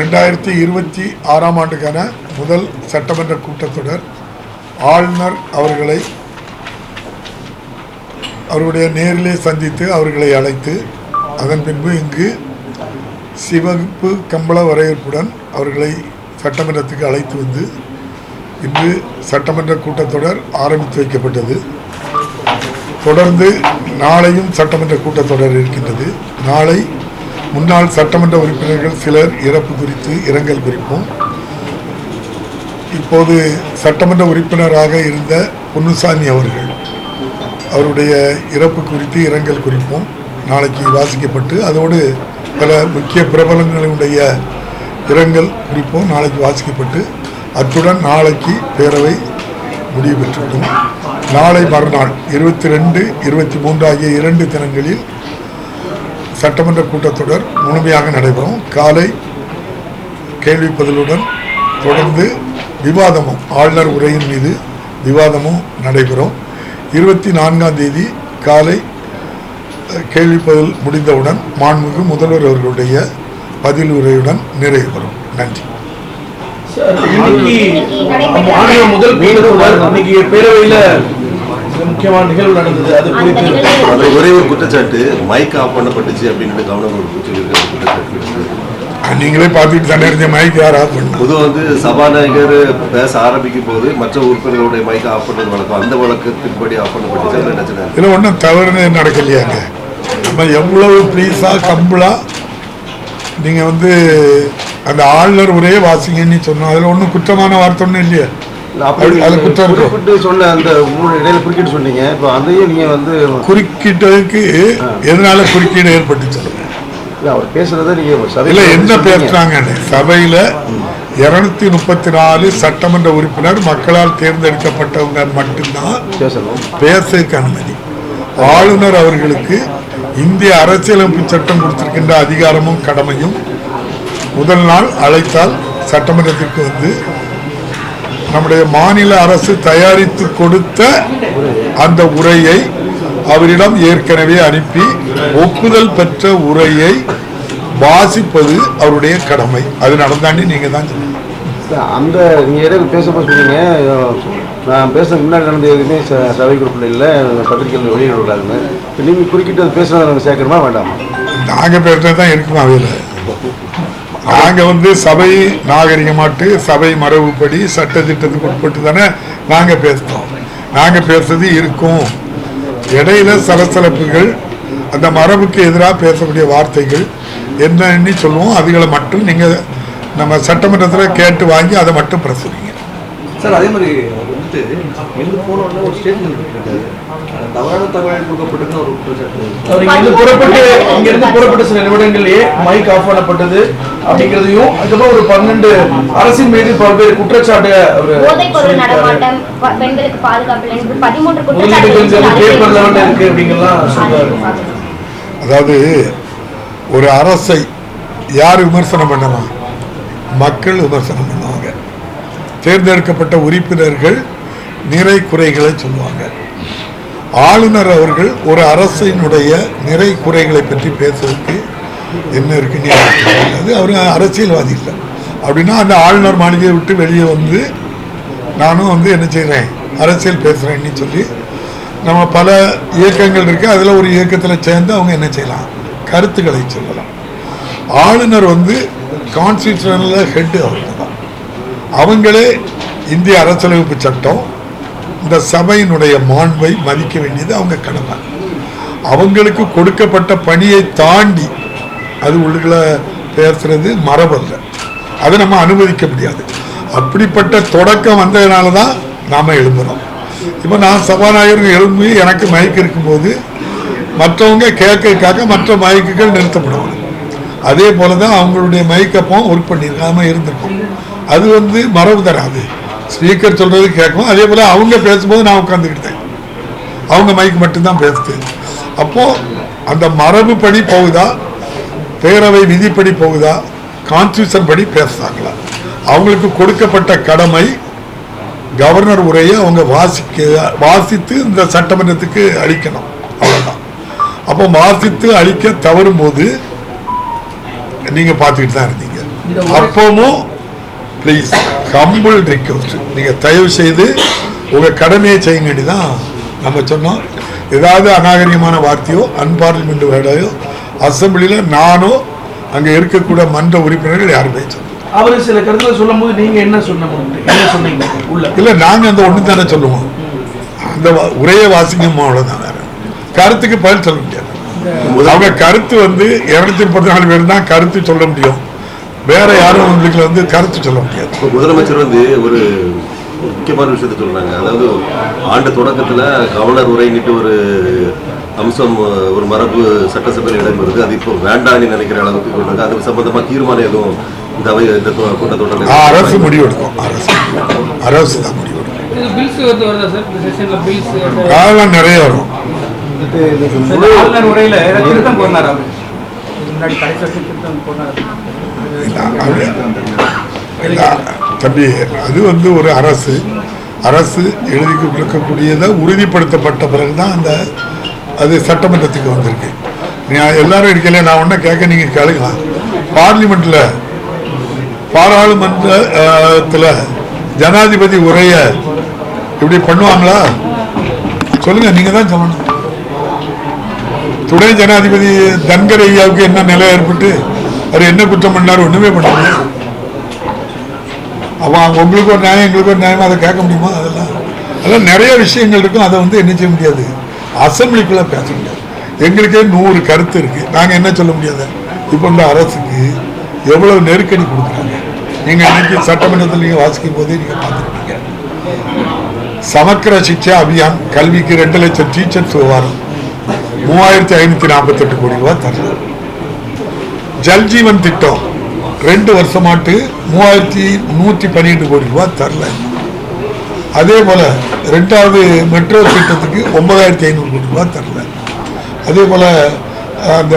2026ஆம் ஆண்டுக்கான முதல் சட்டமன்ற கூட்டத்தொடர் ஆளுநர் அவருடைய நேரிலே சந்தித்து அவர்களை அழைத்து அதன் பின்பு இங்கு சிவப்பு கம்பள வரவேற்புடன் அவர்களை சட்டமன்றத்துக்கு அழைத்து வந்து இன்று சட்டமன்ற கூட்டத்தொடர் ஆரம்பித்து வைக்கப்பட்டது. தொடர்ந்து நாளையும் சட்டமன்ற கூட்டத்தொடர் இருக்கின்றது. நாளை முன்னாள் சட்டமன்ற உறுப்பினர்கள் சிலர் இறப்பு குறித்து இரங்கல் குறிப்போம். இப்போது சட்டமன்ற உறுப்பினராக இருந்த பொன்னுசாமி அவருடைய இறப்பு குறித்து இரங்கல் குறிப்போம் நாளைக்கு வாசிக்கப்பட்டு, அதோடு பல முக்கிய பிரபலங்களுடைய இரங்கல் குறிப்போம் நாளைக்கு வாசிக்கப்பட்டு, அத்துடன் நாளைக்கு பேரவை முடிவு பெற்றுவிடும். நாளை மறுநாள் 22, 23 ஆகிய 2 தினங்களில் சட்டமன்ற கூட்டத்தொடர் முழுமையாக நடைபெறும். காலை கேள்வி பதிலுடன் தொடர்ந்து விவாதமும் ஆளுநர் உரையின் மீது விவாதமும் நடைபெறும். 24ஆம் தேதி காலை கேள்வி பதில் முடிந்தவுடன் மாண்புமிகு முதல்வர் அவர்களுடைய பதில் உரையுடன் நிறைவு பெறும். நன்றி. முதல் பேரவையில் முக்கியமான நிகழ்வு நடந்தது. அது ஒரே ஒரு குற்றச்சாட்டு, மைக் ஆஃப் பண்ணப்பட்டுச்சு அப்படின்னு கவர்னர் குற்றச்சாட்டு நீங்களே பார்த்துட்டு தானே இருந்த மைக் யார் ஆஃப் பண்ண. பொதுவாக சபாநாயகர் பேச ஆரம்பிக்கும் போது மற்ற உறுப்பினர்களுடைய மைக் ஆஃப் பண்ணது வழக்கம், அந்த வழக்கத்தின்படி ஆஃப் பண்ணப்பட்டுச்சு. இதில் ஒன்றும் தவறுன்னு நடக்கலையாங்க. நம்ம எவ்வளவு ப்ளீஸாக கம்பளாக நீங்கள் அந்த ஆளுநர் உரையே வாசிங்கன்னு சொன்னோம். அதில் ஒன்றும் குற்றமான வார்த்தை ஒன்றும் இல்லையா? அது குற்றம் சொன்ன அந்த இடையில குறுக்கிட்டு சொன்னீங்க. இப்போ அதையும் நீங்கள் குறுக்கிட்டதுக்கு எதனால குறுக்கீடு ஏற்பட்டு சொல்லுங்க. அவர் பேசுறத நீங்கள் சபையில் என்ன பேசுறாங்கன்னு, சபையில் 234 சட்டமன்ற உறுப்பினர் மக்களால் தேர்ந்தெடுக்கப்பட்டவங்க மட்டும்தான் பேசுறதுக்கு அனுமதி. ஆளுநர் அவர்களுக்கு இந்திய அரசியலமைப்பு சட்டம் கொடுத்திருக்கின்ற அதிகாரமும் கடமையும் முதல் நாள் அழைத்தால் சட்டமன்றத்திற்கு நம்முடைய மாநில அரசு தயாரித்து கொடுத்த அந்த உரையை அவரிடம் ஏற்கனவே அனுப்பி ஒப்புதல் பெற்ற உரையை வாசிப்பது அவருடைய கடமை. அது நடந்தாண்டி நீங்க தான் அந்த நீங்க பேசப்போ சொன்னீங்க, நான் பேச முன்னாடி நடந்த எதுவுமே சபை குறிப்பில் இல்லை, பத்திரிகைகள் வெளியிடக்கூடாதுன்னு. நீங்கள் குறுக்கிட்டு பேசுறத சேர்க்கணுமா வேண்டாமா? நாங்கள் பேசுறது தான் இருக்குமா அவையில். நாங்கள் சபை நாகரிகமாட்டு சபை மரபுப்படி சட்ட திட்டத்துக்கு உட்பட்டு தானே நாங்கள் பேசுகிறோம். நாங்கள் பேசுறது இருக்கும். இடையில சலசலப்புகள், அந்த மரபுக்கு எதிராக பேசக்கூடிய வார்த்தைகள் என்னன்னு சொல்லுவோம். அதுகளை மட்டும் நீங்கள் நம்ம சட்டமன்றத்தில் கேட்டு வாங்கி அதை மட்டும் பிரசுரிங்க சார். அதே மாதிரி வெளில போனோடனே ஒரு ஸ்டேட்மெண்ட் தவறான தகவல் கொடுக்கப்பட்டதுன்னு ஒரு புறப்பட்ட சில நிமிடங்களிலேயே மைக் ஆஃப் பண்ணப்பட்டது அப்படிங்கிறதையும், அதுக்கப்புறம் ஒரு 12 அரசின் மீது பல்வேறு குற்றச்சாட்டு இருக்கு அப்படிங்கலாம் சொல்றாரு. அதாவது ஒரு அரசை யார் விமர்சனம் பண்ணலாம்? மக்கள் விமர்சனம் பண்ணுவாங்க. தேர்ந்தெடுக்கப்பட்ட உறுப்பினர்கள் நிறை குறைகளை சொல்லுவாங்க. ஆளுநர் அவர்கள் ஒரு அரசினுடைய நிறை குறைகளை பற்றி பேசுவதற்கு என்ன இருக்குன்னு அது அவர் அரசியல்வாதி இல்லை. அப்படின்னா அந்த ஆளுநர் மாளிகையை விட்டு வெளியே நானும் என்ன செய்கிறேன், அரசியல் பேசுகிறேன்னு சொல்லி நம்ம பல இயக்கங்கள் இருக்கு. அதில் ஒரு இயக்கத்தில் சேர்ந்து அவங்க என்ன செய்யலாம், கருத்துக்களை சொல்லலாம். ஆளுநர் கான்ஸ்டிடியூஷனல் ஹெட் அவங்க தான். அவங்களே இந்திய அரசியலமைப்பு சட்டம், இந்த சபையினுடைய மாண்பை மதிக்க வேண்டியது அவங்க கடமை. அவங்களுக்கு கொடுக்கப்பட்ட பணியை தாண்டி அது உள்ளுக்குள்ள பேசுறது மரபல்ல. அதை நம்ம அனுமதிக்க முடியாது. அப்படிப்பட்ட தொடக்கம் வந்ததுனால தான் நாம் எழும்புகிறோம். இப்போ நான் சபாநாயகர் எழும்பி எனக்கு மைக் இருக்கும்போது மற்றவங்க கேட்கறதுக்காக மற்ற மைக்குகள் நிறுத்தப்படுவாங்க. அதே போல தான் அவங்களுடைய மைக்கப்போ ஒர்க் பண்ணியிருக்காம இருந்திருக்கும். அது மரபு தராது. ஸ்பீக்கர் சொல்றது கேட்கும். அதே போல் அவங்க பேசும்போது நான் உட்காந்துக்கிட்டேன், அவங்க மைக் மட்டும்தான் பேசுது. அப்போது அந்த மரபு படி போகுதா, பேரவை விதிப்படி போகுதா, கான்ஸ்டியூஷன் படி பேசுகிறாங்களா? அவங்களுக்கு கொடுக்கப்பட்ட கடமை கவர்னர் உரையை அவங்க வாசித்து இந்த சட்டமன்றத்துக்கு அளிக்கணும், அவ்வளோதான். அப்போ வாசித்து அளிக்க தவறும் போது நீங்கள் பார்த்துக்கிட்டு தான் இருந்தீங்க. அப்பவும் ப்ளீஸ் ஹம்பிள் ரிக்வெஸ்ட், நீங்கள் தயவு செய்து உங்கள் கடமையை செய்ய வேண்டிதான் நம்ம சொன்னோம். ஏதாவது அநாகரிகமான வார்த்தையோ அன்பார்லிமெண்ட் வேர்டையோ அசம்பிளியில் நானோ அங்கே இருக்கக்கூடிய மன்ற உறுப்பினர்கள் யாரும் பேச அவர் சில கருத்துல சொல்லும் போது நீங்க என்ன சொன்னீங்க உள்ள இல்லை, நாங்கள் அந்த ஒன்று தானே சொல்லுவோம், அந்த உரையை வாசிக்கும் அவ்வளோதான். வேற கருத்துக்கு பதில் சொல்ல முடியாது. அவங்க கருத்து 234 பேர் தான் கருத்து சொல்ல முடியும், வேற யாரும் உங்களுக்கு கருத்து சொல்ல முடியாது. முதலமைச்சர் ஒரு முக்கியமான விஷயத்த சொல்றாங்க. அதாவது ஆண்டு தொடக்கத்துல கவர்னர் உரைங்கிட்டு ஒரு அம்சம், ஒரு மரபு சட்டசபையில் இடம்பெறுது. அது இப்போ வேண்டான்னு நினைக்கிற அளவுக்கு கொண்டு அது சம்பந்தமா தீர்மானம் எதுவும் இந்த கூட்டத்தொடர் அரசு முடிவெடுக்கும். அரசு தான் முடிவெடுக்கும். அதெல்லாம் நிறைய வரும். தம்பி, அது ஒரு அரசு எழுதி கொடுக்கக்கூடியதை உறுதிப்படுத்தப்பட்ட பிறகுதான் அது சட்டமன்றத்துக்கு வந்திருக்கு. எல்லாரும் இருக்கல, நான் ஒன்றும் கேட்க நீங்க கேளுங்களா. பாராளுமன்றத்தில் ஜனாதிபதி உரைய இப்படி பண்ணுவாங்களா சொல்லுங்க, நீங்க தான் சொல்லணும். துணை ஜனாதிபதி தன்கர் ஐயாவுக்கு என்ன நிலை ஏற்பட்டு அவர் என்ன குற்றம் பண்ணார்? ஒண்ணுமே பண்ணாரு. அவன் உங்களுக்கு ஒரு நியாயம் எங்களுக்கு ஒரு நியாயம், அதை கேட்க முடியுமா? அதெல்லாம் நிறைய விஷயங்கள் இருக்கும். அதை என்ன செய்ய முடியாது, அசம்பிளிக்குள்ள பேச முடியாது. எங்களுக்கே 100 கருத்து இருக்கு, நாங்க என்ன சொல்ல முடியாது. இப்போ இந்த அரசுக்கு எவ்வளவு நெருக்கடி கொடுக்குறாங்க. நீங்க இன்னைக்கு சட்டமன்றத்தில் நீங்க வாசிக்கும் போதே நீங்க பார்த்துருக்கீங்க. சமக்கர சிக்ஷா அபியான், கல்விக்கு 2 லட்சம் டீச்சர்ஸ் விவகாரம் 3548 கோடி ரூபாய் தரல. ஜல்ஜீவன் திட்டம் 2 வருஷமாட்டு 3112 கோடி ரூபாய் தரல. அதே போல 2வது மெட்ரோ திட்டத்துக்கு 9500 கோடி ரூபாய் தரல. அதே போல அந்த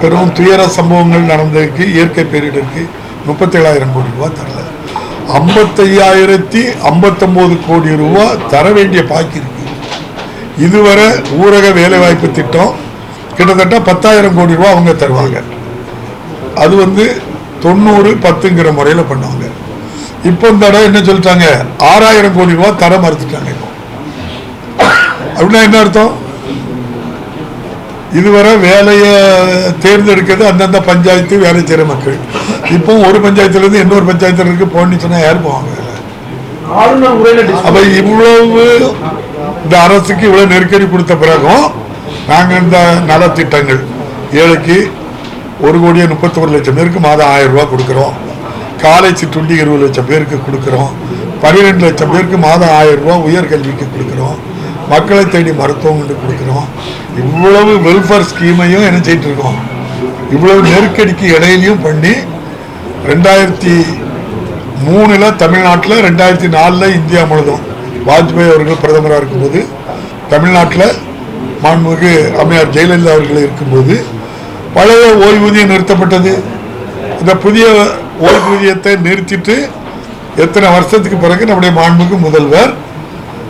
பெரும் துயர சம்பவங்கள் நடந்ததுக்கு, இயற்கை பேரிடருக்கு 37,000 கோடி ரூபாய் தரல. 55,059 கோடி ரூபாய் தர வேண்டிய பாக்கி இருக்கு. இதுவரை ஊரக வேலைவாய்ப்பு திட்டம் கிட்டத்தட்ட 10,000 கோடி ரூபாய் அவங்க தருவாங்க. அது 90-10ங்கிற முறையில் பண்ணுவாங்க. இப்போ இந்த இடம் என்ன சொல்லிட்டாங்க, 6,000 கோடி ரூபாய் தர மறுத்துட்டாங்க. அப்படின்னா என்ன அர்த்தம்? இதுவரை வேலையை தேர்ந்தெடுக்கிறது அந்தந்த பஞ்சாயத்து வேலை செய்கிற மக்கள். இப்போ ஒரு பஞ்சாயத்துலேருந்து இன்னொரு பஞ்சாயத்து போன்னு சொன்னா யார் போவாங்க? அப்ப இவ்வளவு இந்த அரசுக்கு இவ்வளவு நெருக்கடி கொடுத்த பிறகும் நாங்க இந்த நலத்திட்டங்கள் ஏழைக்கு 1,31,00,000 பேருக்கு மாதம் 1000 ரூபாய் கொடுக்கிறோம். காலை சிற்றுண்டி 20 லட்சம் பேருக்கு கொடுக்கிறோம். 12 லட்சம் பேருக்கு மாதம் 1000 ரூபாய் உயர்கல்விக்கு கொடுக்கிறோம். மக்களை தேடி மருத்துவம் கொடுக்கிறோம். இவ்வளவு வெல்ஃபேர் ஸ்கீமையும் என்ன செய்யிட்டு இருக்கோம். இவ்வளவு நெருக்கடிக்கு இடையிலையும் பண்ணி 2003 தமிழ்நாட்டில், 2004 இந்தியா முழுதும் வாஜ்பாய் அவர்கள் பிரதமராக இருக்கும்போது, தமிழ்நாட்டில் மாண்புமிகு அம்மையார் ஜெயலலிதா அவர்கள் இருக்கும்போது பழைய ஓய்வூதியம் நிறுத்தப்பட்டது. இந்த புதிய ஓய்வூதியத்தை நிறுத்திட்டு எத்தனை வருஷத்துக்கு பிறகு நம்முடைய மாண்புமிகு முதல்வர்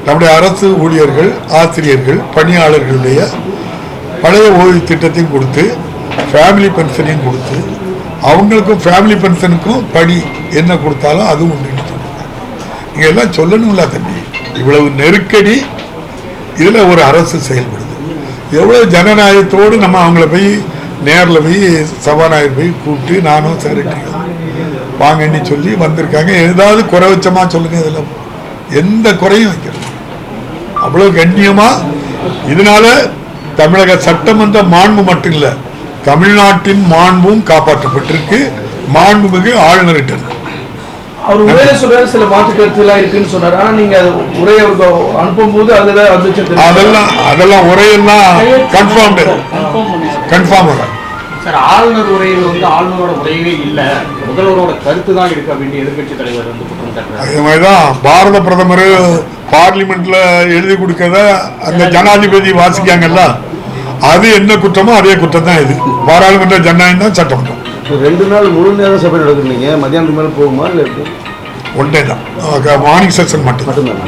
நம்முடைய அரசு ஊழியர்கள், ஆசிரியர்கள், பணியாளர்களுடைய பழைய ஓய்வு திட்டத்தையும் கொடுத்து, ஃபேமிலி பென்ஷனையும் கொடுத்து, அவங்களுக்கும் ஃபேமிலி பென்ஷனுக்கும் படி என்ன கொடுத்தாலும் அதுவும் உண்டு. நீங்க எல்லாம் சொல்லணும்ல தம்பி, இவ்வளவு நெருக்கடி இதுல ஒரு அரசு செயல்படுது. எவ்வளவு ஜனநாயகத்தோடு நம்ம அவங்கள போய் நேரில் போய் சபாநாயகர் போய் கூப்பிட்டு நானும் செக்ரட்டரியும் வாங்கன்னு சொல்லி வந்திருக்காங்க. ஏதாவது குறைவச்சமா சொல்லுங்க, இதில் எந்த குறையும் வைக்கிறது அவ்வளவு கண்ணியமா. இதனால தமிழக சட்டமன்ற மாண்பு மட்டும் இல்ல, தமிழ்நாட்டின் மாண்பும் காப்பாற்றப்பட்டிருக்கு. மாண்புமிகு ஆளுநர்கிட்ட அவர் உரையில சொல்றாரு சில மாற்று கருத்து எல்லாம் இருக்குன்னு சொன்னாரு. ஆனா நீங்க உரையை அனுப்பும் போது அதெல்லாம் உரையெல்லாம் கன்ஃபார்ம் சார். ஆளுநர் உரையில் ஆளுநரோட உரையவே இல்லை, முதல்வரோட கருத்து தான் இருக்கு அப்படின்னு எதிர்கட்சி தலைவர் குற்றம் சாட்டுறாரு. அதே மாதிரிதான் பாரத பிரதமர் பார்லிமெண்ட்ல எழுதி கொடுக்கறத அந்த ஜனாதிபதி வாசிக்காங்கல்ல, அது என்ன குற்றமோ அதே குற்றம் தான் இது. பாராளுமன்ற ஜனநாயகம் தான் சட்டமன்றம். 2 நாள் முழு நேர சபை நடக்குறீங்க, மத்தியானத்துக்கு மேலே போகுமா இல்லை? ஒன் டே தான், மார்னிங் செஷன் மட்டும்தான்.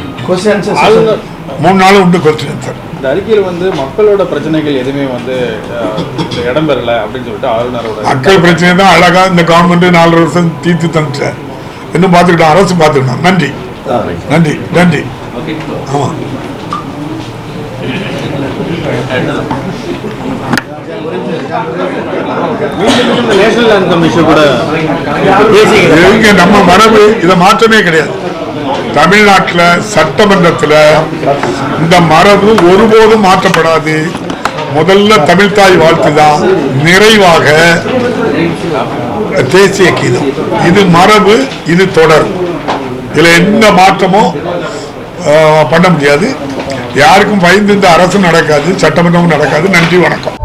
3 நாள் உண்டு கொஸ்டின் ஆன்சர். இந்த அறிக்கையில் வந்து மக்களோட பிரச்சனைகள் எதுவுமே வந்து இடம்பெறல அப்படின்னு சொல்லிட்டு ஆளுநரோட மக்கள் பிரச்சனை தான் அழகா இந்த கவர்மெண்ட் 4 வருஷம் தீர்த்து தந்துட்டார். இன்னும் பார்த்துக்கிட்டோம், அரசு பார்த்துக்கிட்டோம். நன்றி நன்றி நன்றி. ஆமா நேஷனல் ஆந்தம் இஷ்யூ கூட நம்ம மரபு இதை மாற்றமே கிடையாது. தமிழ்நாட்டில் சட்டமன்றத்தில் இந்த மரபு ஒருபோதும் மாற்றப்படாது. முதல்ல தமிழ்தாய் வாழ்த்து தான், நிறைவாக தேசிய கீதம். இது மரபு, இது தொடரும். இதில் எந்த மாற்றமும் பண்ண முடியாது. யாருக்கும் பயந்து இந்த அரசு நடக்காது, சட்டமன்றமும் நடக்காது. நன்றி, வணக்கம்.